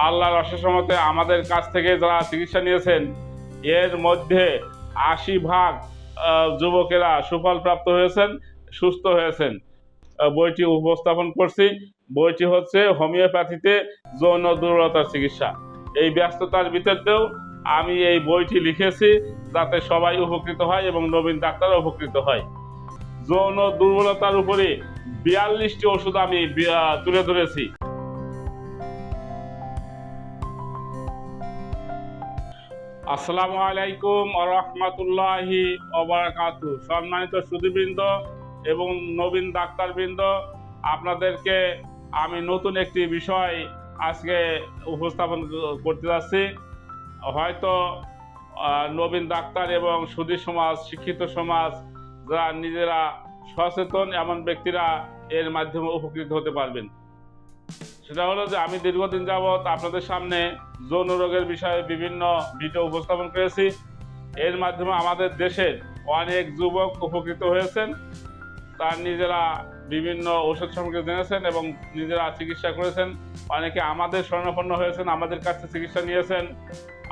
আল্লাহর অশেষ রহমতে আমাদের কাছ থেকে যারা চিকিৎসা নিয়েছেন এর মধ্যে ৮০% যুবকেরা সুফল প্রাপ্ত হয়েছেন, সুস্থ হয়েছেন। বইটি উপস্থাপন করছি। বইটি হচ্ছে হোমিওপ্যাথিতে যৌন দুর্বলতার চিকিৎসা। এই ব্যস্ততার ভিতরেও আমি এই বইটি লিখেছি যাতে সবাই উপকৃত হয় এবং নবীন ডাক্তারও উপকৃত হয়। যৌন দুর্বলতার উপরে ৪২টি ওষুধ আমি তুলে ধরেছি। আসসালামু আলাইকুম ওয়া রাহমাতুল্লাহি ওয়া বারাকাতুহু। সম্মানিত সুধীবৃন্দ এবং নবীন ডাক্তারবৃন্দ, আপনাদেরকে আমি নতুন একটি বিষয় আজকে উপস্থাপন করতে যাচ্ছি। হয়তো নবীন ডাক্তার এবং সুধী সমাজ, শিক্ষিত সমাজ যারা নিজেরা সচেতন এমন ব্যক্তিরা এর মাধ্যমে উপকৃত হতে পারবেন। সেটা হলো যে আমি দীর্ঘদিন যাবৎ আপনাদের সামনে যৌন রোগের বিষয়ে বিভিন্ন ভিডিও উপস্থাপন করেছি। এর মাধ্যমে আমাদের দেশের অনেক যুবক উপকৃত হয়েছেন, তার নিজেরা বিভিন্ন ওষুধ সম্পর্কে জেনেছেন এবং নিজেরা চিকিৎসা করেছেন। অনেকে আমাদের শরণাপন্ন হয়েছেন, আমাদের কাছ থেকে চিকিৎসা নিয়েছেন।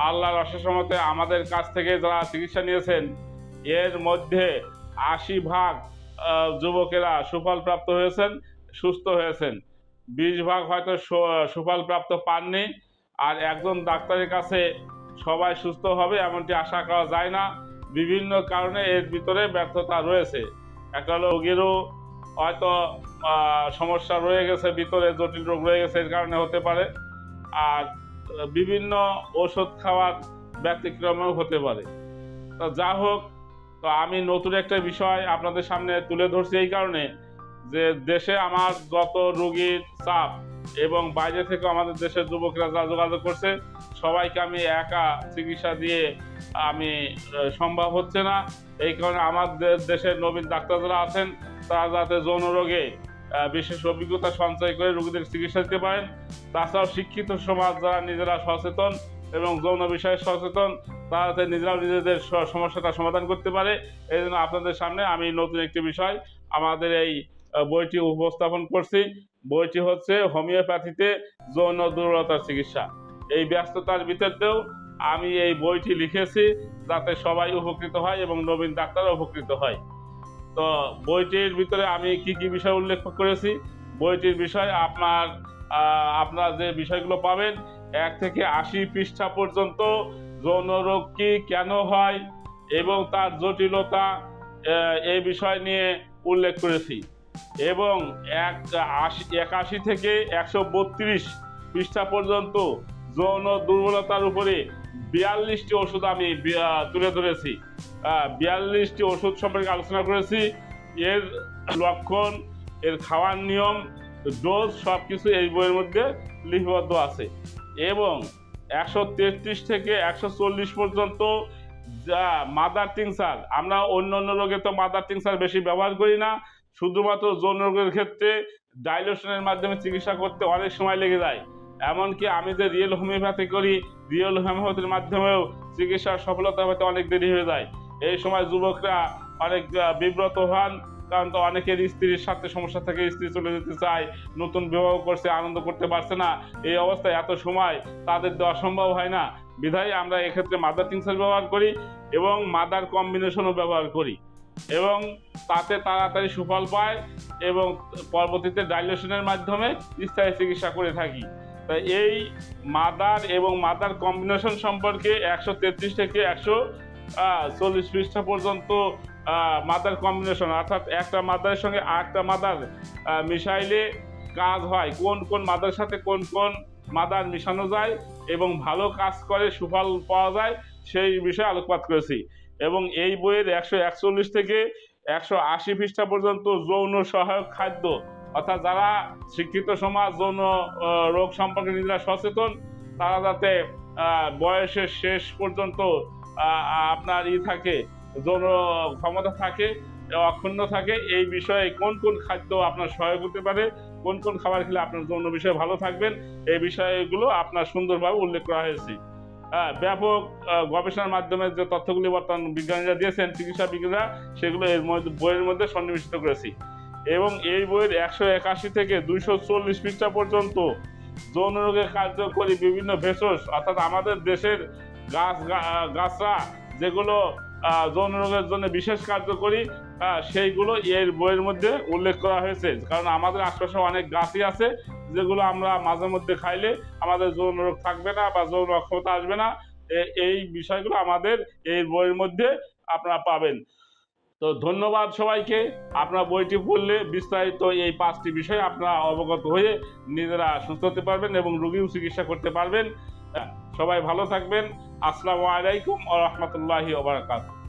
আল্লাহর অশেষ রহমতে আমাদের কাছ থেকে যারা চিকিৎসা নিয়েছেন এর মধ্যে ৮০% যুবকেরা সুফল প্রাপ্ত হয়েছেন, সুস্থ হয়েছেন। ২০% হয়তো সুফল প্রাপ্ত পাননি। আর একজন ডাক্তারের কাছে সবাই সুস্থ হবে এমনটি আশা করা যায় না। বিভিন্ন কারণে এর ভিতরে ব্যর্থতা রয়েছে। একটা হলো রোগীরও হয়তো সমস্যা রয়ে গেছে, ভিতরে জটিল রোগ রয়ে গেছে, এর কারণে হতে পারে। আর বিভিন্ন ওষুধ খাওয়ার ব্যতিক্রমেও হতে পারে। তো যা হোক, তো আমি নতুন একটা বিষয় আপনাদের সামনে তুলে ধরছি এই কারণে যে দেশে আমার যত রোগীর চাপ এবং বাইরে থেকে আমাদের দেশের যুবকরা যা যোগাযোগ করছে সবাইকে আমি একা চিকিৎসা দিয়ে আমি সম্ভব হচ্ছে না। এই কারণে আমাদের দেশের নবীন ডাক্তার যারা আছেন তারা যাতে যৌন রোগে বিশেষ অভিজ্ঞতা সঞ্চয় করে রোগীদের চিকিৎসা দিতে পারেন। তাছাড়াও শিক্ষিত সমাজ যারা নিজেরা সচেতন এবং যৌন বিষয়ে সচেতন তারা যাতে নিজেরাও নিজেদের সমস্যাটা সমাধান করতে পারে, এই জন্য আপনাদের সামনে আমি নতুন একটি বিষয় আমাদের এই বইটি উপস্থাপন করছি। বইটি হচ্ছে হোমিওপ্যাথিতে যৌন দুর্বলতার চিকিৎসা। এই ব্যস্ততার ভিতরেও আমি এই বইটি লিখেছি যাতে সবাই উপকৃত হয় এবং নবীন ডাক্তারও উপকৃত হয়। তো বইটির ভিতরে আমি কি কি বিষয় উল্লেখ করেছি, বইটির বিষয় আপনার যে বিষয়গুলো পাবেন ১ থেকে ৮০ পৃষ্ঠা পর্যন্ত যৌন রোগ কি, কেন হয় এবং তার জটিলতা এই বিষয় নিয়ে উল্লেখ করেছি। এবং ৮১ থেকে ১৩২ পৃষ্ঠা পর্যন্ত যৌন দুর্বলতার উপরে ৪২টি ওষুধ আমি তুলে ধরেছি। ৪২টি ওষুধ সম্পর্কে আলোচনা করেছি। এর লক্ষণ, এর খাওয়ার নিয়ম, ডোজ সবকিছু এই বইয়ের মধ্যে লিপিবদ্ধ আছে। এবং ১৩৩ থেকে ১৪০ পর্যন্ত যা মাদার টিংচার, আমরা অন্য রোগে তো মাদার টিংচার বেশি ব্যবহার করি না, শুধুমাত্র যৌন রোগের ক্ষেত্রে ডাইলুশনের মাধ্যমে চিকিৎসা করতে অনেক সময় লেগে যায়। এমনকি আমি যে রিয়েল হোমিওপ্যাথি করি, রিয়েল হোমিওপ্যাথির মাধ্যমেও চিকিৎসার সফলতা হতে অনেক দেরি হয়ে যায়। এই সময় যুবকরা অনেক বিব্রত হন, কারণ তো অনেকের স্ত্রীর সাথে সমস্যা থেকে স্ত্রী চলে যেতে চায়, নতুন বিবাহ করছে, আনন্দ করতে পারছে না। এই অবস্থায় এত সময় তাদের দেওয়া সম্ভব হয় না, বিধায় আমরা এক্ষেত্রে মাদার টিংচার ব্যবহার করি এবং মাদার কম্বিনেশনও ব্যবহার করি এবং তাতে তাড়াতাড়ি সুফল পায় এবং পরবর্তীতে ডাইলেশনের মাধ্যমে স্থায়ী চিকিৎসা করে থাকি। তাই এই মাদার এবং মাদার কম্বিনেশন সম্পর্কে ১৩৩ থেকে ১৪০ পৃষ্ঠা পর্যন্ত মাদার কম্বিনেশন, অর্থাৎ একটা মাদারের সঙ্গে আরেকটা মাদার মিশাইলে কাজ হয়, কোন কোন মাদার সাথে কোন কোন মাদার মিশানো যায় এবং ভালো কাজ করে, সুফল পাওয়া যায়, সেই বিষয়ে আলোকপাত করেছি। এবং এই বইয়ের ১৪১ থেকে ১৮০ পৃষ্ঠা পর্যন্ত যৌন সহায়ক খাদ্য, অর্থাৎ যারা শিক্ষিত সমাজ যৌন রোগ সম্পর্কে নিজেরা সচেতন, তারা যাতে বয়সের শেষ পর্যন্ত আপনার থাকে, যৌন ক্ষমতা থাকে, অক্ষুণ্ণ থাকে, এই বিষয়ে কোন কোন খাদ্য আপনার সহায়ক হতে পারে, কোন কোন খাবার খেলে আপনার যৌন বিষয়ে ভালো থাকবেন, এই বিষয়গুলো আপনার সুন্দরভাবে উল্লেখ করা হয়েছে। ব্যাপক গবেষণার মাধ্যমে যে তথ্যগুলি বর্তমান বিজ্ঞানীরা দিয়েছেন, চিকিৎসা বিজ্ঞানীরা, সেগুলো এর বইয়ের মধ্যে সন্নিবেশিত করেছি। এবং এই বইয়ের ১৮১ থেকে ২৪০ পৃষ্ঠা পর্যন্ত যৌন রোগে কার্যকরী বিভিন্ন ভেষজ, অর্থাৎ আমাদের দেশের গাছরা যেগুলো যৌন রোগের জন্য বিশেষ কার্যকরী, সেইগুলো এই বইয়ের মধ্যে উল্লেখ করা হয়েছে। কারণ আমাদের আশপাশে অনেক গাছই আছে যেগুলো আমরা মাঝে মধ্যে খাইলে আমাদের যৌন রোগ থাকবে না বা যৌন অক্ষমতা আসবে না। এই বিষয়গুলো আমাদের এই বইয়ের মধ্যে আপনারা পাবেন। তো ধন্যবাদ সবাইকে। আপনারা বইটি পড়লে বিস্তারিত এই 5টি বিষয় আপনারা অবগত হয়ে নিজেরা সুস্থ হতে পারবেন এবং রোগীও চিকিৎসা করতে পারবেন। সবাই ভালো থাকবেন। আসসালামু আলাইকুম ওয়া রাহমাতুল্লাহি ওয়া বারাকাতুহু।